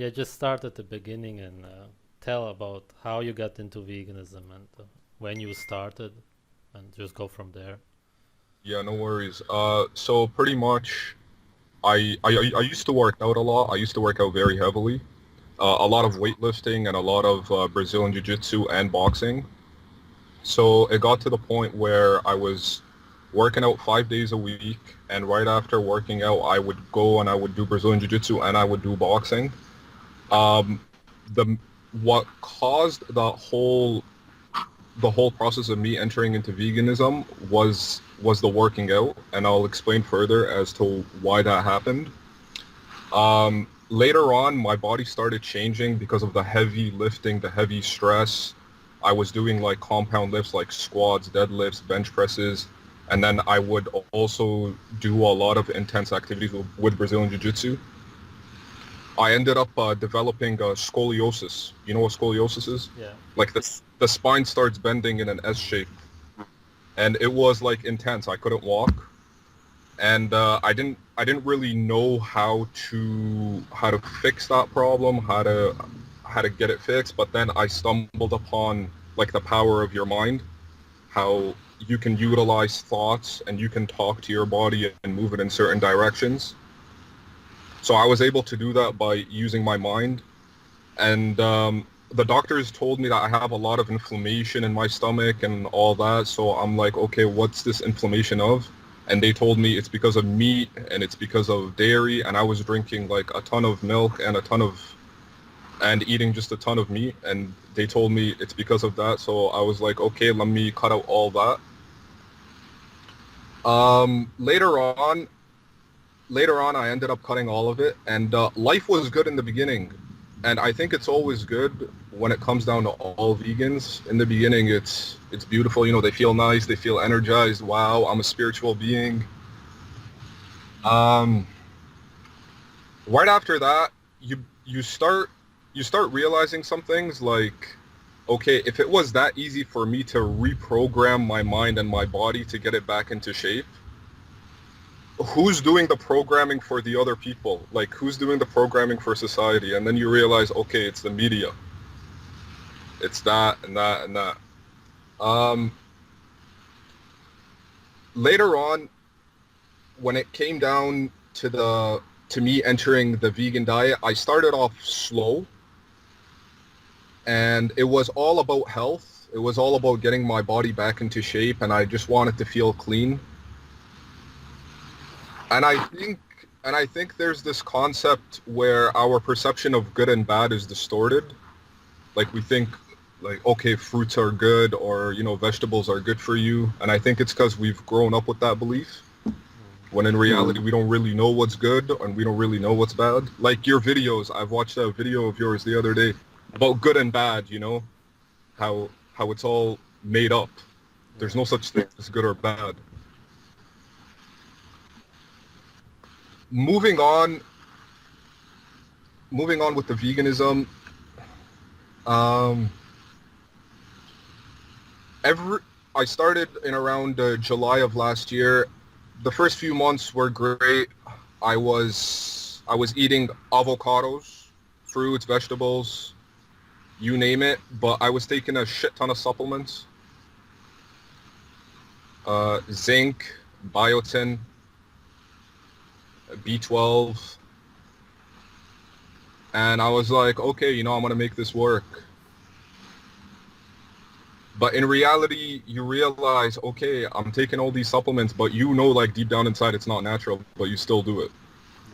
Yeah, just start at the beginning and tell about how you got into veganism and when you started, and just go from there. Yeah, no worries. So pretty much, I used to work out a lot. I used to work out very heavily. A lot of weightlifting and a lot of Brazilian Jiu-Jitsu and boxing. So it got to the point where I was working out 5 days a week, and right after working out, I would go and I would do Brazilian Jiu-Jitsu and I would do boxing. Um, the what caused the whole process of me entering into veganism was the working out, and I'll explain further as to why that happened. Later on, my body started changing because of the heavy lifting, the heavy stress. I was doing like compound lifts like squats, deadlifts, bench presses, and then I would also do a lot of intense activities with Brazilian Jiu-Jitsu. I ended up developing scoliosis. You know what scoliosis is? Yeah. Like the spine starts bending in an S shape, and it was like intense. I couldn't walk, and I didn't really know how to fix that problem, how to get it fixed. But then I stumbled upon like the power of your mind, how you can utilize thoughts and you can talk to your body and move it in certain directions. So I was able to do that by using my mind. And the doctors told me that I have a lot of inflammation in my stomach and all that. So I'm like, okay, what's this inflammation of? And they told me it's because of meat and it's because of dairy. And I was drinking like a ton of milk and eating just a ton of meat. And they told me it's because of that. So I was like, okay, let me cut out all that. Um, later on, later on, I ended up cutting all of it, and life was good in the beginning. And I think it's always good when it comes down to all vegans. In the beginning, it's beautiful. You know, they feel nice, they feel energized. Wow, I'm a spiritual being. Um, right after that, you start realizing some things like, okay, if it was that easy for me to reprogram my mind and my body to get it back into shape, who's doing the programming for the other people? Like, who's doing the programming for society? And then you realize, okay, it's the media. It's that and that and that. Um, later on, when it came down to me entering the vegan diet, I started off slow, and it was all about health. It was all about getting my body back into shape, and I just wanted to feel clean. And I think there's this concept where our perception of good and bad is distorted. Like we think like, okay, fruits are good, or vegetables are good for you, and I think it's because we've grown up with that belief, when in reality we don't really know what's good and we don't really know what's bad. Like your videos, I've watched a video of yours the other day about good and bad, how it's all made up. There's Yeah. no such thing as good or bad. Moving on moving on with the veganism. um every I started in around July of last year. The first few months were great. I was eating avocados, fruits, vegetables, you name it, but I was taking a shit ton of supplements, zinc, biotin, B12, and I was like, okay, I'm gonna make this work. But in reality, you realize, okay, I'm taking all these supplements, but like deep down inside, it's not natural, but you still do it.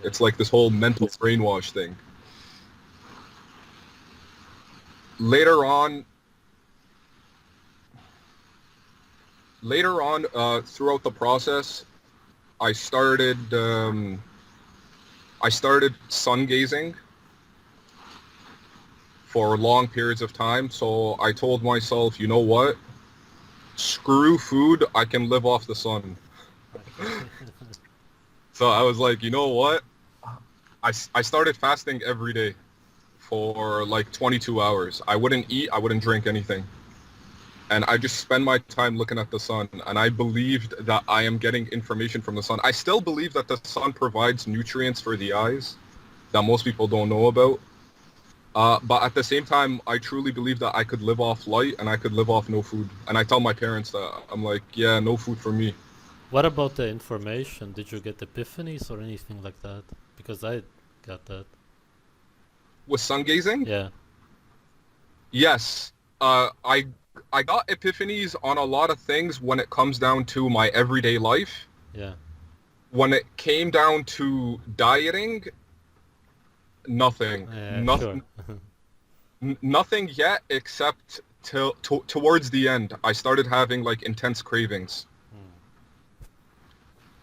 Yeah. It's like this whole mental brainwash thing. Later on, throughout the process, I started sun gazing for long periods of time. So I told myself, you know what? Screw food. I can live off the sun. Okay. So I was like, you know what? I started fasting every day for like 22 hours. I wouldn't eat. I wouldn't drink anything. And I just spend my time looking at the sun. And I believed that I am getting information from the sun. I still believe that the sun provides nutrients for the eyes that most people don't know about. But at the same time, I truly believe that I could live off light and I could live off no food. And I tell my parents that I'm like, yeah, no food for me. What about the information? Did you get epiphanies or anything like that? Because I got that. With sun gazing, Yeah, yes, I got epiphanies on a lot of things when it comes down to my everyday life. yeah. When it came down to dieting, nothing, Yeah, sure. nothing, nothing yet except towards the end. I started having like intense cravings.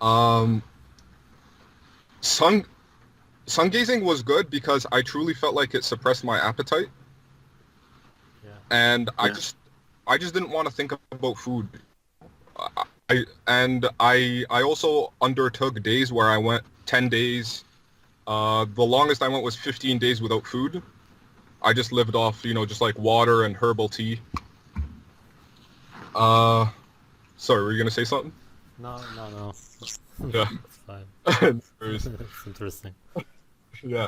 Um, sun sun gazing was good because I truly felt like it suppressed my appetite, Yeah. and Yeah. I just didn't want to think about food. I also undertook days where I went 10 days. The longest I went was 15 days without food. I just lived off, just like water and herbal tea. Uh, Sorry, were you gonna say something? No, no, no. Yeah. It's fine. Anyways, It's interesting. yeah.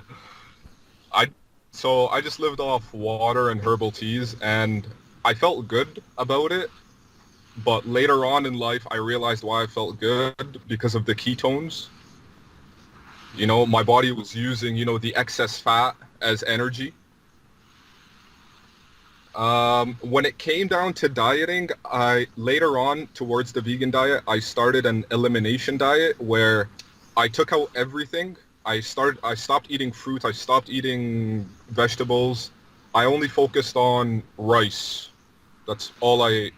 I So I just lived off water and herbal teas, and I felt good about it. But later on in life, I realized why I felt good because of the ketones. My body was using, the excess fat as energy. When it came down to dieting, later on towards the vegan diet, I started an elimination diet where I took out everything. I stopped eating fruit. I stopped eating vegetables. I only focused on rice. That's all I ate.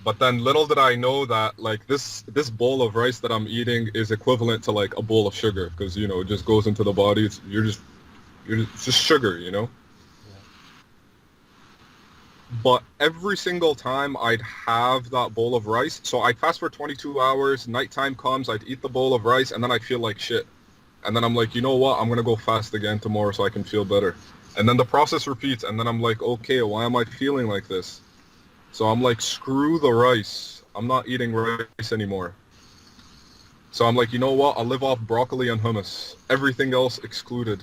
But then little did I know that like this bowl of rice that I'm eating is equivalent to like a bowl of sugar because it just goes into the body. It's just sugar. But every single time I'd have that bowl of rice, so I'd fast for 22 hours, nighttime comes, I'd eat the bowl of rice, and then I'd feel like shit. And then I'm like, you know what, I'm going to go fast again tomorrow so I can feel better. And then the process repeats, and then I'm like, okay, why am I feeling like this? So I'm like, screw the rice. I'm not eating rice anymore. So I'm like, you know what, I'll live off broccoli and hummus. Everything else excluded.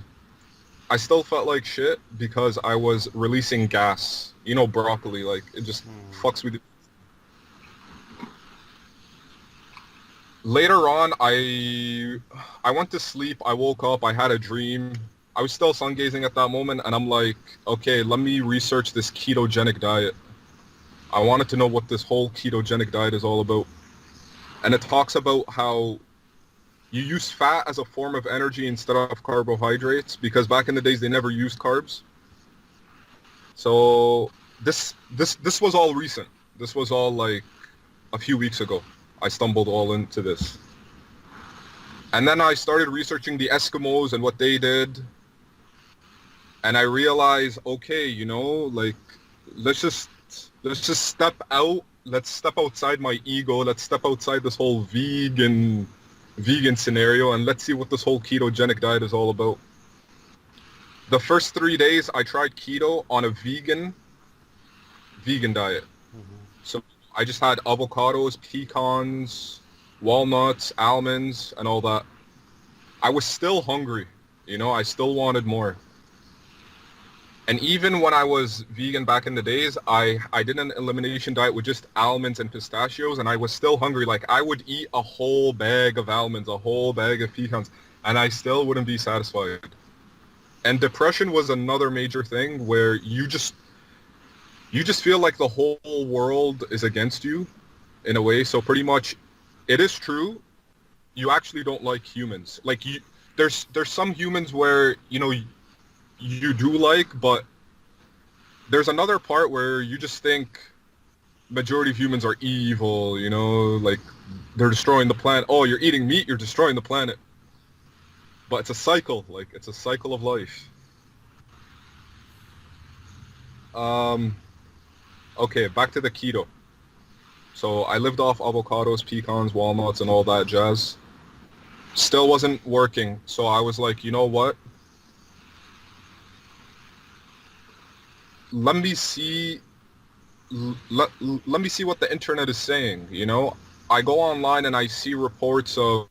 I still felt like shit because I was releasing gas. Broccoli, like, it just fucks with you. Later on, I went to sleep, I woke up, I had a dream. I was still sun gazing at that moment, and I'm like, okay, let me research this ketogenic diet. I wanted to know what this whole ketogenic diet is all about. And it talks about how you use fat as a form of energy instead of carbohydrates because back in the days they never used carbs. So this was all recent. This was all like a few weeks ago. I stumbled all into this. And then I started researching the Eskimos and what they did. And I realized, okay, like let's just step out. Let's step outside my ego. Let's step outside this whole vegan scenario and let's see what this whole ketogenic diet is all about. The first 3 days I tried keto on a vegan diet. So I just had avocados, pecans, walnuts, almonds, and all that. I was still hungry, I still wanted more. And even when I was vegan back in the days, I did an elimination diet with just almonds and pistachios, and I was still hungry. Like, I would eat a whole bag of almonds, a whole bag of pecans, and I still wouldn't be satisfied. And depression was another major thing where you just feel like the whole world is against you in a way. So pretty much, it is true. You actually don't like humans. Like, there's some humans where, you do like, but there's another part where you just think majority of humans are evil, like they're destroying the planet. Oh, you're eating meat, you're destroying the planet. But it's a cycle, like it's a cycle of life. Okay, back to the keto. So I lived off avocados, pecans, walnuts, and all that jazz. Still wasn't working, so I was like, you know what? Let me see what the internet is saying, I go online and I see reports of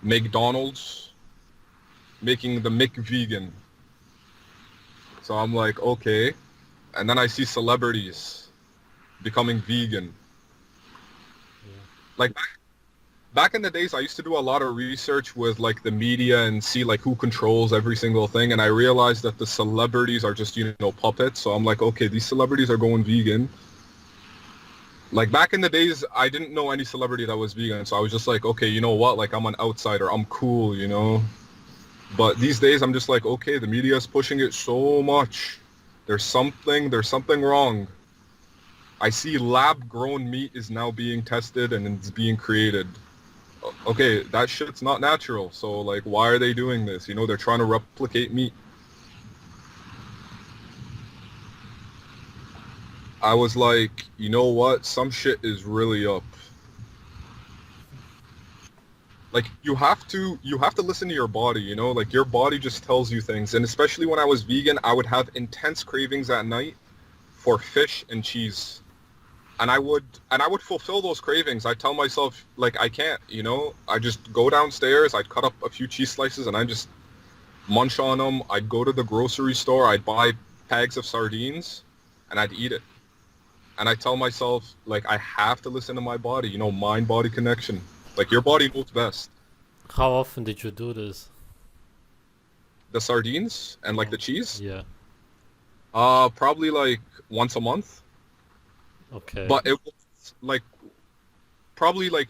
McDonald's making the Mick vegan. So I'm like, okay. And then I see celebrities becoming vegan. Yeah. Like back in the days, I used to do a lot of research with like the media and see like who controls every single thing. And I realized that the celebrities are just, puppets. So I'm like, okay, these celebrities are going vegan. Like back in the days, I didn't know any celebrity that was vegan. So I was just like, okay, you know what? Like I'm an outsider. I'm cool, But these days, I'm just like, okay, the media is pushing it so much. There's something wrong. I see lab-grown meat is now being tested and it's being created. Okay, that shit's not natural. So, like, why are they doing this? They're trying to replicate meat. I was like, you know what? Some shit is really up. Like, you have to listen to your body, Like, your body just tells you things. And especially when I was vegan, I would have intense cravings at night for fish and cheese. And I would fulfill those cravings. I tell myself like I can't, I just go downstairs, I'd cut up a few cheese slices and I just munch on them. I'd go to the grocery store, I'd buy bags of sardines and I'd eat it. And I tell myself like I have to listen to my body, mind body connection. Like your body knows best. How often did you do this? The sardines and like Oh, the cheese, yeah. probably like once a month. Okay. But it was like probably like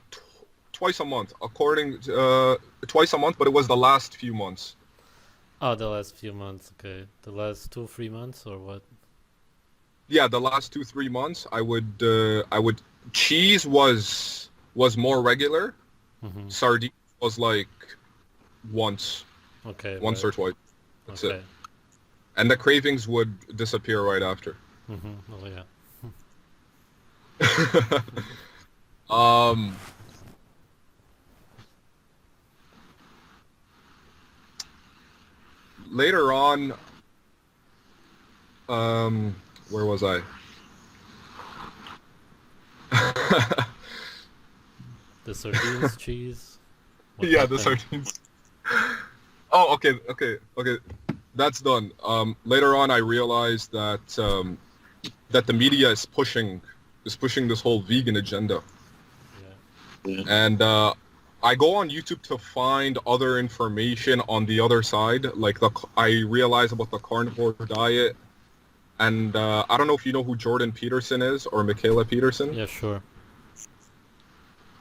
twice a month, twice a month, but it was the last few months. Oh, the last few months. Okay. The last 2, 3 months or what? Yeah, the last 2, 3 months, I would. Cheese was more regular. Mm-hmm. Sardines was like once, Okay, once right. or twice. That's it. Okay. And the cravings would disappear right after. Mm-hmm. Oh, yeah. um, later on, where was I? The sardines, cheese. What Yeah, the happened? sardines. Oh, okay. That's done. Later on, I realized that the media is pushing this whole vegan agenda, Yeah. and I go on YouTube to find other information on the other side. Like I realize about the carnivore diet, and I don't know if you know who Jordan Peterson is or Michaela Peterson. Yeah, sure.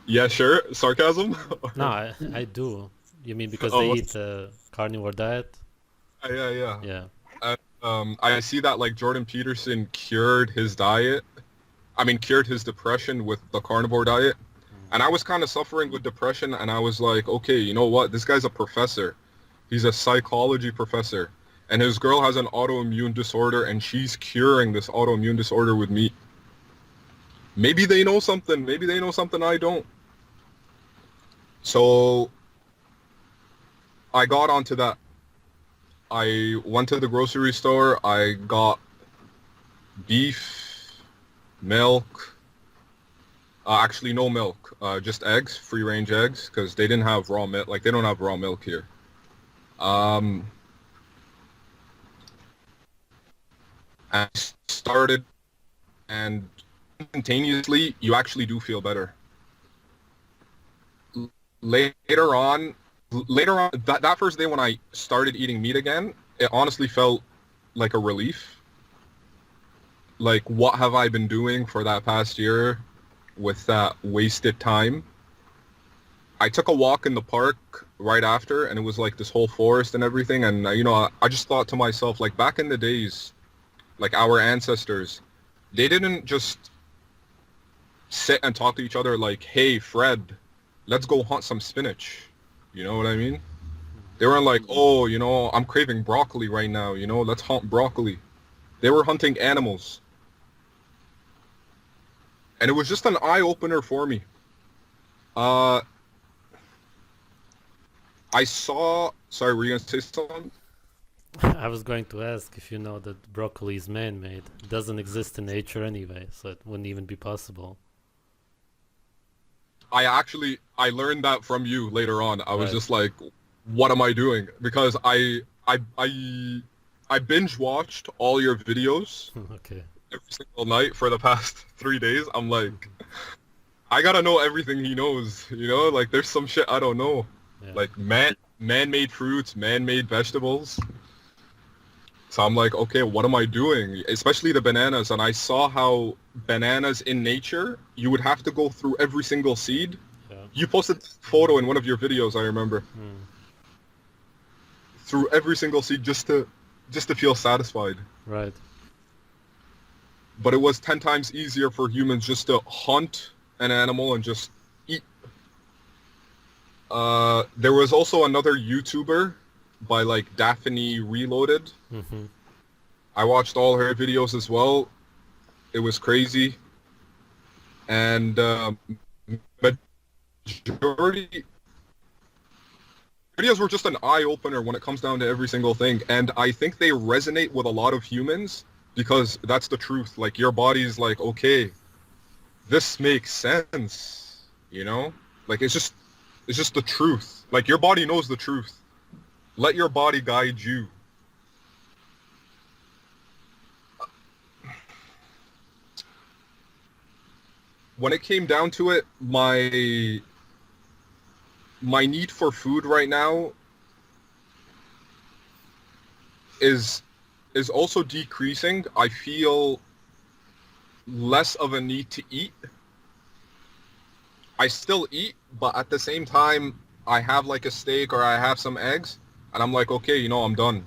Yeah, sure. Sarcasm. No, I do. You mean because they Oh, eat the carnivore diet? yeah, yeah. Yeah. I see that like Jordan Peterson cured his diet. I mean, cured his depression with the carnivore diet. And I was kind of suffering with depression, and I was like, okay, you know what? This guy's a professor. He's a psychology professor. And his girl has an autoimmune disorder, and she's curing this autoimmune disorder with meat. Maybe they know something. Maybe they know something I don't. So I got onto that. I went to the grocery store. I got beef, milk. Actually, no milk. Just eggs, free-range eggs, because they didn't have raw milk. Like, they don't have raw milk here. Um, I started, and instantaneously, you actually do feel better. Later on, that first day when I started eating meat again, it honestly felt like a relief. Like, what have I been doing for that past year with that wasted time? I took a walk in the park right after, and it was like this whole forest and everything, and I just thought to myself, like, back in the days, like our ancestors, they didn't just sit and talk to each other like, hey, Fred, let's go hunt some spinach. You know what I mean? They weren't like, oh, I'm craving broccoli right now, let's hunt broccoli. They were hunting animals. And it was just an eye-opener for me. I saw... Sorry, were you going to say something? I was going to ask if you know that broccoli is man-made. It doesn't exist in nature anyway, so it wouldn't even be possible. I learned that from you later on. I was Right. just like, what am I doing? Because I binge watched all your videos Okay. every single night for the past 3 days. I'm like, I gotta know everything he knows, you know? Like, there's some shit I don't know. Yeah. Like, man-made fruits, man-made vegetables. So I'm like, okay, what am I doing? Especially the bananas. And I saw how bananas in nature, you would have to go through every single seed. Yeah. You posted a photo in one of your videos, I remember. Through every single seed just to feel satisfied. Right. But it was 10 times easier for humans just to hunt an animal and just eat. There was also another YouTuber by like Daphne Reloaded. Mm-hmm. I watched all her videos as well. It was crazy. And majority videos were just an eye-opener when it comes down to every single thing. And I think they resonate with a lot of humans because that's the truth. Like, your body's like, okay, this makes sense, you know? Like, it's just the truth. Like, your body knows the truth. Let your body guide you. When it came down to it, my need for food right now is also decreasing. I feel less of a need to eat. I still eat, but at the same time, I have like a steak or I have some eggs, and I'm like, okay, you know, I'm done.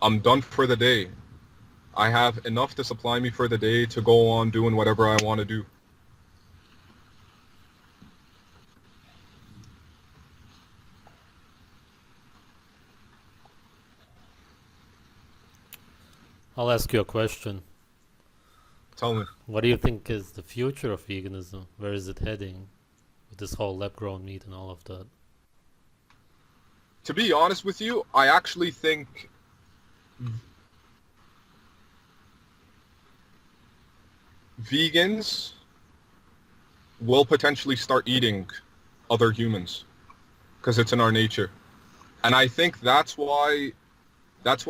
I'm done for the day. I have enough to supply me for the day to go on doing whatever I want to do. I'll ask you a question. Tell me. What do you think is the future of veganism? Where is it heading with this whole lab-grown meat and all of that? To be honest with you, I actually think vegans will potentially start eating other humans because it's in our nature. And I think that's why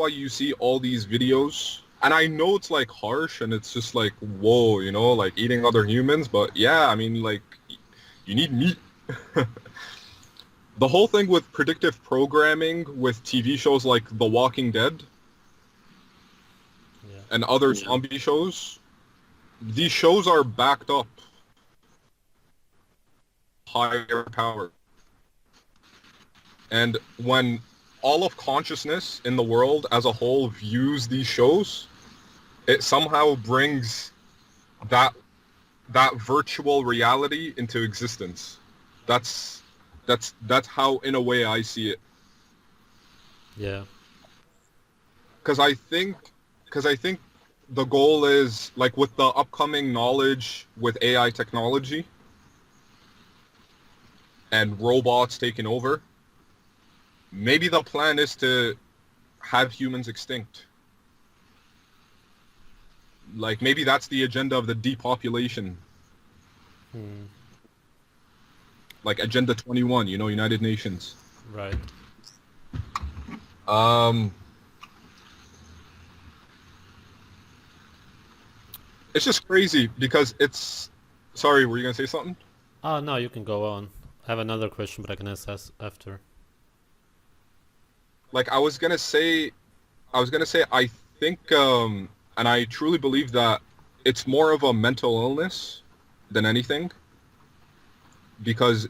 you see all these videos. And I know it's like harsh and it's just like, whoa, you know, like eating other humans. But yeah, I mean, like, you need meat. The whole thing with predictive programming with TV shows like The Walking Dead and other zombie shows, these shows are backed up higher power. And when all of consciousness in the world as a whole views these shows, it somehow brings that virtual reality into existence. That's how, in a way, I see it. Yeah. Because I think the goal is, like, with the upcoming knowledge with AI technology and robots taking over, maybe the plan is to have humans extinct. Like, maybe that's the agenda of the depopulation. Like Agenda 21, you know, United Nations. Right. It's just crazy because it's... Sorry, were you going to say something? Oh, no, you can go on. I have another question, but I can ask after. Like, I was going to say, I think, and I truly believe that it's more of a mental illness than anything. Because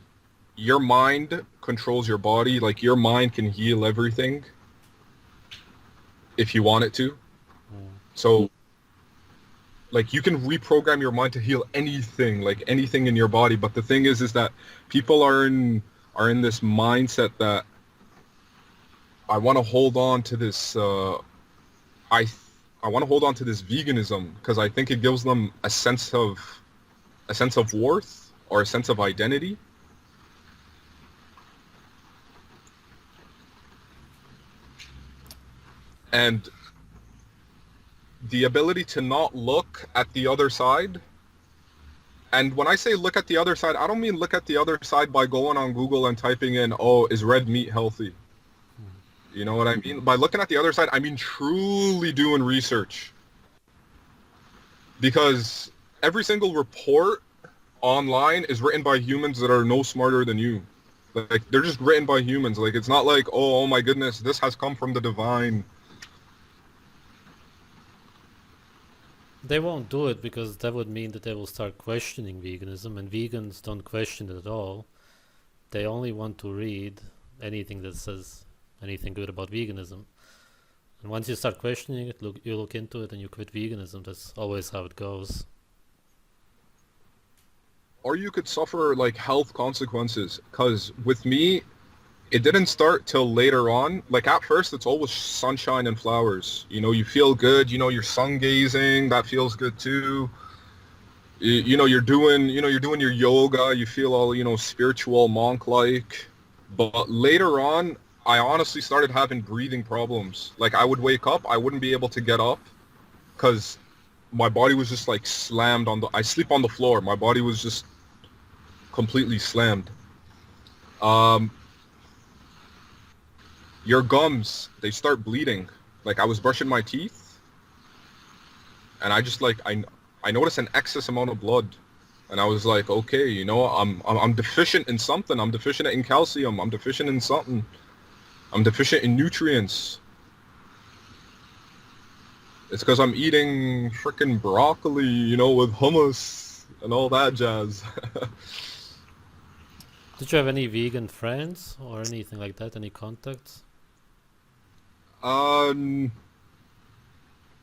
your mind controls your body. Like, your mind can heal everything if you want it to. So, like, you can reprogram your mind to heal anything, like anything in your body. But the thing is that people are in this mindset that I want to hold on to this. I want to hold on to this veganism because I think it gives them a sense of worth or a sense of identity. And the ability to not look at the other side. And when I say look at the other side, I don't mean look at the other side by going on Google and typing in, oh, is red meat healthy? You know what I mean? By looking at the other side, I mean truly doing research. Because every single report online is written by humans that are no smarter than you. Like, they're just written by humans. Like, it's not like, oh my goodness, this has come from the divine. They won't do it because that would mean that they will start questioning veganism, and vegans don't question it at all. They only want to read anything that says anything good about veganism. And once you start questioning it, you look into it and you quit veganism. That's always how it goes. Or you could suffer, like, health consequences. Because with me, it didn't start till later on. Like, at first, it's always sunshine and flowers. You know, you feel good. You know, you're sun gazing. That feels good too. You're doing your yoga. You feel all, spiritual monk-like. But later on, I honestly started having breathing problems. Like, I would wake up, I wouldn't be able to get up because my body was just like slammed I sleep on the floor. My body was just completely slammed. Um, your gums, they start bleeding. Like, I was brushing my teeth and I just like, I noticed an excess amount of blood. And I was like, okay, I'm deficient in something. I'm deficient in calcium. I'm deficient in something. I'm deficient in nutrients. It's because I'm eating frickin' broccoli, with hummus and all that jazz. Did you have any vegan friends or anything like that? Any contacts? No,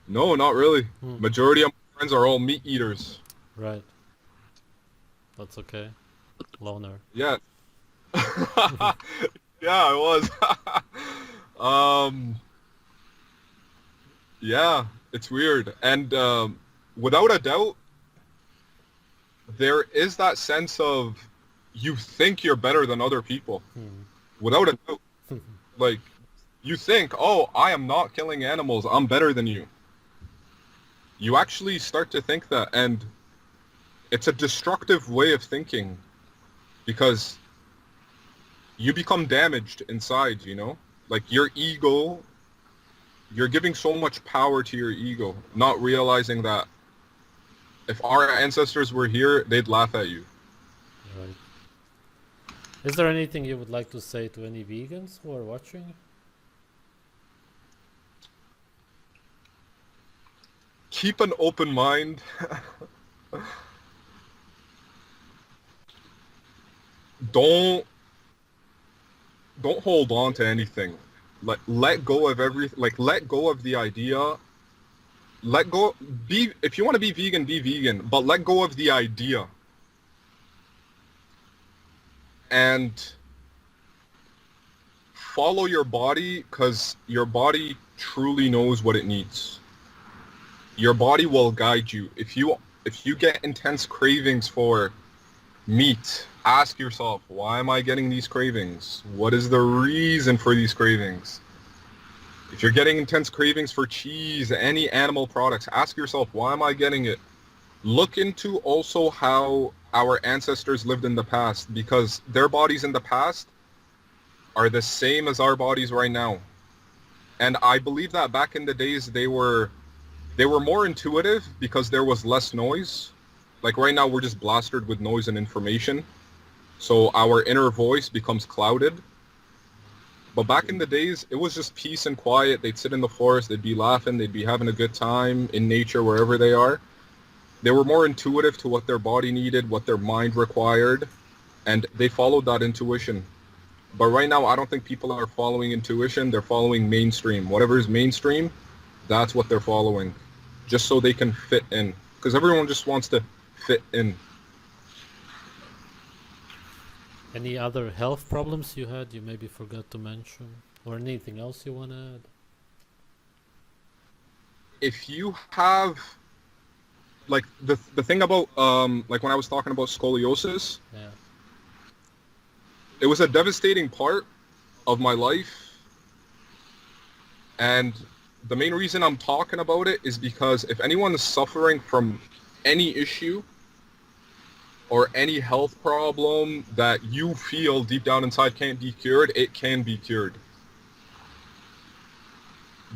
not really. Majority of my friends are all meat eaters. Right. That's okay. Loner. Yeah. Yeah, I was. Yeah, it's weird. And without a doubt, there is that sense of you think you're better than other people. Without a doubt. Like, you think, oh, I am not killing animals. I'm better than you. You actually start to think that, and it's a destructive way of thinking because you become damaged inside, Like, your ego, you're giving so much power to your ego, not realizing that if our ancestors were here, they'd laugh at you. Right. Is there anything you would like to say to any vegans who are watching? Keep an open mind. Don't hold on to anything. Let go of everything. Like, let go of the idea. Let go. If you want to be vegan, but let go of the idea. And follow your body, because your body truly knows what it needs. Your body will guide you. If you get intense cravings for meat, ask yourself, why am I getting these cravings? What is the reason for these cravings? If you're getting intense cravings for cheese, any animal products, ask yourself, why am I getting it? Look into also how our ancestors lived in the past, because their bodies in the past are the same as our bodies right now. And I believe that back in the days they were more intuitive because there was less noise. Like, right now we're just blasted with noise and information. So our inner voice becomes clouded. But back in the days, it was just peace and quiet. They'd sit in the forest, they'd be laughing, they'd be having a good time in nature, wherever they are. They were more intuitive to what their body needed, what their mind required, and they followed that intuition. But right now, I don't think people are following intuition. They're following mainstream. Whatever is mainstream, that's what they're following, just so they can fit in. Because everyone just wants to fit in. Any other health problems you had you maybe forgot to mention? Or anything else you want to add? If you have, like, the thing about, like, when I was talking about scoliosis, Yeah. it was a devastating part of my life. And the main reason I'm talking about it is because if anyone is suffering from any issue or any health problem that you feel deep down inside can't be cured, it can be cured.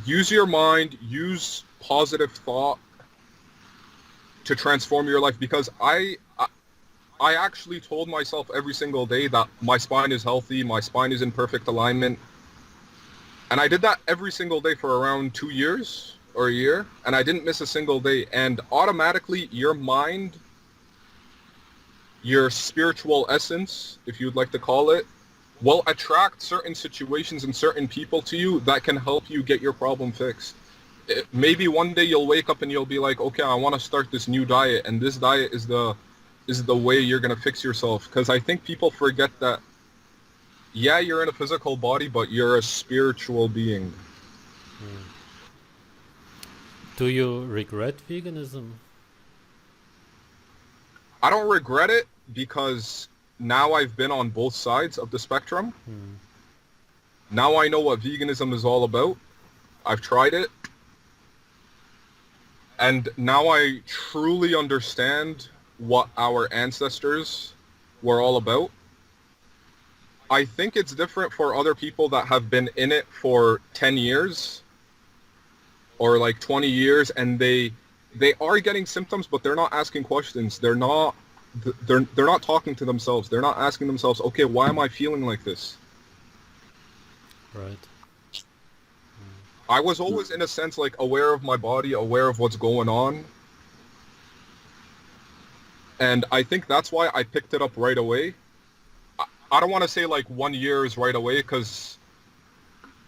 use your mind, use positive thought to transform your life. Because I actually told myself every single day that my spine is healthy, my spine is in perfect alignment. And I did that every single day for around 2 years or a year, and I didn't miss a single day. And automatically your mind, your spiritual essence, if you'd like to call it, will attract certain situations and certain people to you that can help you get your problem fixed. Maybe one day you'll wake up and you'll be like, okay, I want to start this new diet, and this diet is the way you're going to fix yourself. Because I think people forget that, yeah, you're in a physical body, but you're a spiritual being. Do you regret veganism? I don't regret it because now I've been on both sides of the spectrum. Now I know what veganism is all about. I've tried it. And now I truly understand what our ancestors were all about. I think it's different for other people that have been in it for 10 years or like 20 years, and they are getting symptoms, but they're not asking questions. They're not talking to themselves. They're not asking themselves, okay, why am I feeling like this? Right. I was always, in a sense, like aware of my body, aware of what's going on. And I think that's why I picked it up right away. I don't want to say like 1 year is right away, because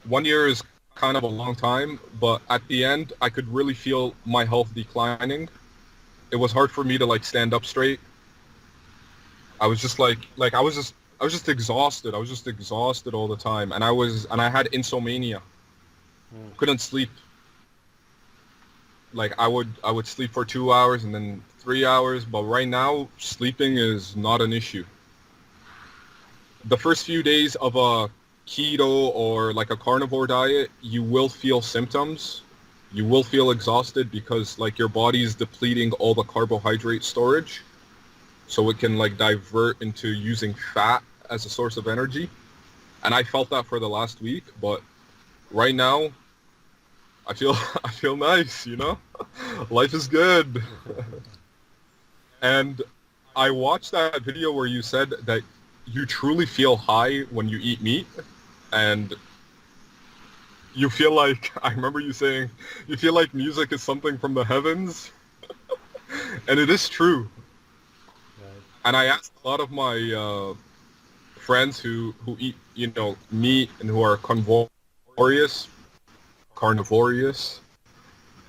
1 year is kind of a long time, but at the end, I could really feel my health declining. It was hard for me to like stand up straight. I was just like I was just exhausted. I was just exhausted all the time, and I had insomnia. Couldn't sleep. Like I would sleep for 2 hours and then 3 hours, but right now sleeping is not an issue. The first few days of a keto or like a carnivore diet, you will feel symptoms. You will feel exhausted because like your body is depleting all the carbohydrate storage, so it can like divert into using fat as a source of energy. And I felt that for the last week, but right now I feel nice, you know? Life is good. And I watched that video where you said that you truly feel high when you eat meat, and you feel like, I remember you saying, you feel like music is something from the heavens. And it is true. Right. And I asked a lot of my friends who eat, you know, meat and who are carnivorous,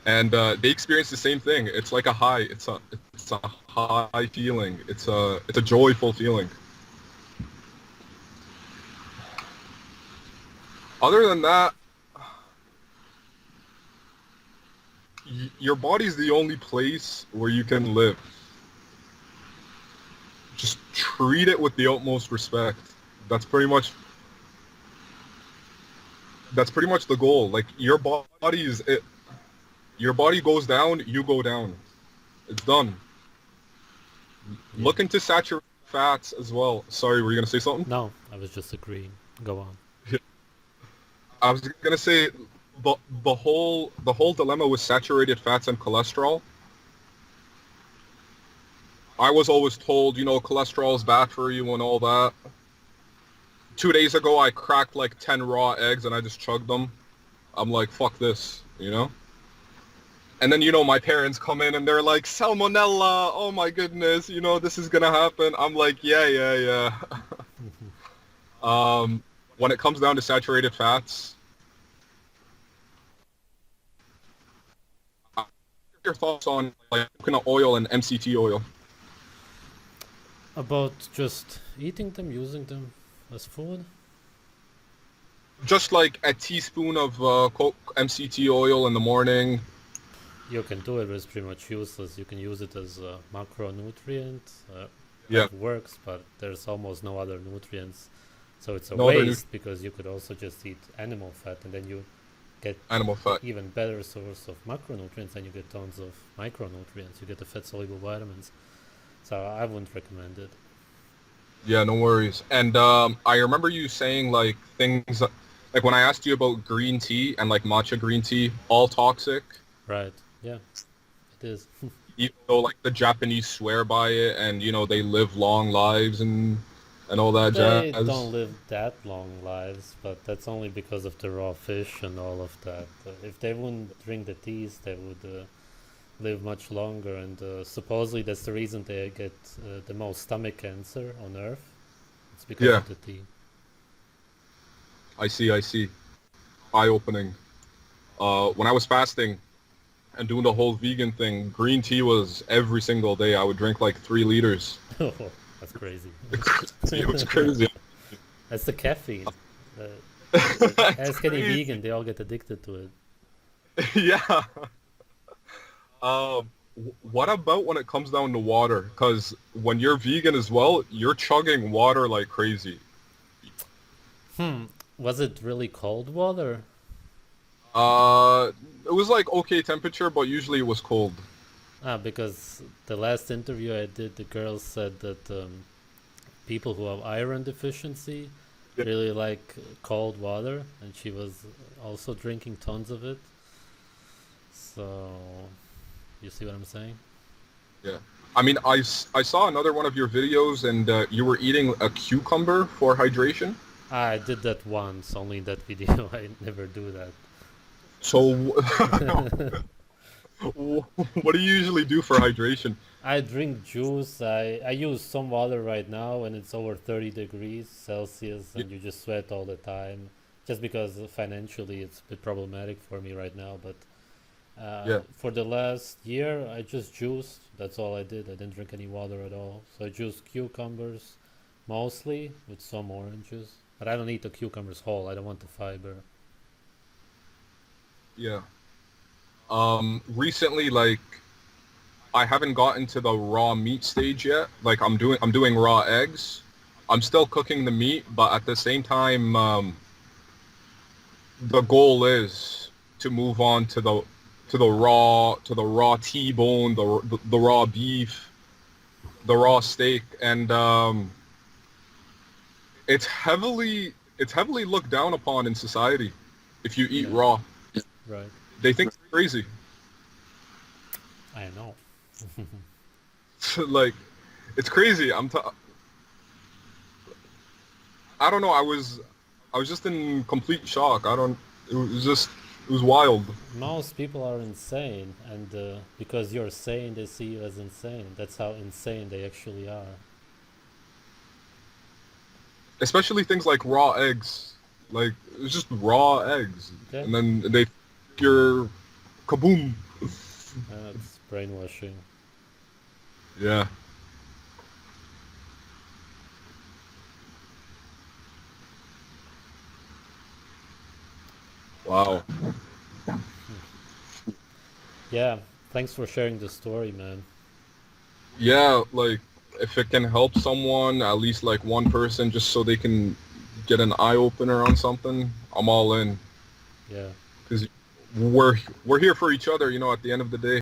and they experience the same thing. It's like a high. It's a high feeling. It's a joyful feeling. Other than that, your body's the only place where you can live. Just treat it with the utmost respect. That's pretty much the goal. Like your body is it. Your body goes down, you go down. It's done. Yeah. Look into saturated fats as well. Sorry, were you gonna say something? No, I was just agreeing. Go on. I was gonna say the whole dilemma with saturated fats and cholesterol. I was always told, you know, cholesterol is bad for you and all that. 2 days ago, I cracked like 10 raw eggs and I just chugged them. I'm like, fuck this, you know? And then, you know, my parents come in and they're like, salmonella, oh my goodness, you know, this is gonna happen. I'm like, yeah. When it comes down to saturated fats, your thoughts on like coconut oil and MCT oil? About just eating them, using them as food? Just like a teaspoon of MCT oil in the morning. You can do it, but it's pretty much useless. You can use it as a macronutrient. Yeah. It works, but there's almost no other nutrients. So it's a No other waste, because you could also just eat animal fat, and then you get Animal fat. even better source of macronutrients, and you get tons of micronutrients. You get the fat-soluble vitamins. So I wouldn't recommend it. Yeah, no worries. And I remember you saying like things Like when I asked you about green tea and like matcha green tea, all toxic, Right. Yeah, it is. even though like the Japanese swear by it and they live long lives and all that They jazz. don't live that long lives, but that's only because of the raw fish and all of that. If they wouldn't drink the teas, they would live much longer. And supposedly that's the reason they get the most stomach cancer on Earth. It's because Yeah, of the tea. I see, I see. Eye-opening. When I was fasting and doing the whole vegan thing, green tea was every single day. I would drink like 3 liters. Oh, that's crazy. It was crazy. That's the caffeine. Uh, It's ask any crazy. vegan, they all get addicted to it. Yeah. What about when it comes down to water? Because when you're vegan as well, you're chugging water like crazy. Hmm. Was it really cold water? Uh, it was like okay temperature, but usually it was cold. Ah, because the last interview I did, the girl said that people who have iron deficiency Yeah. really like cold water, and she was also drinking tons of it. So, you see what I'm saying? Yeah. I mean, I saw another one of your videos, and you were eating a cucumber for hydration. I did that once, only in that video. I never do So, that. what do you usually do for hydration? I drink juice. I use some water right now when it's over 30 degrees Celsius Y- and you just sweat all the time. Just because financially it's a bit problematic for me right now. But Yeah. for the last year, I just juiced. That's all I did. I didn't drink any water at all. So I juiced cucumbers mostly with some oranges. But I don't eat the cucumbers whole. I don't want the fiber. Yeah. Recently, like, I haven't gotten to the raw meat stage yet. Like, I'm doing raw eggs. I'm still cooking the meat, but at the same time, the goal is to move on to the raw T-bone, the raw beef, the raw steak, and it's heavily looked down upon in society if you eat Yeah, raw. right. They think it's crazy. I know. Like it's crazy. I don't know. I was just in complete shock. I don't. It was wild. Most people are insane, and because you're sane, they see you as insane. That's how insane they actually are. Especially things like raw eggs. Like it's just raw eggs, Yeah, and then they you're kaboom. it's brainwashing. Yeah. Wow. Yeah, thanks for sharing the story, man. Yeah, like if it can help someone, at least like one person, just so they can get an eye opener on something, I'm all in. Yeah. Because we're we're here for each other, at the end of the day.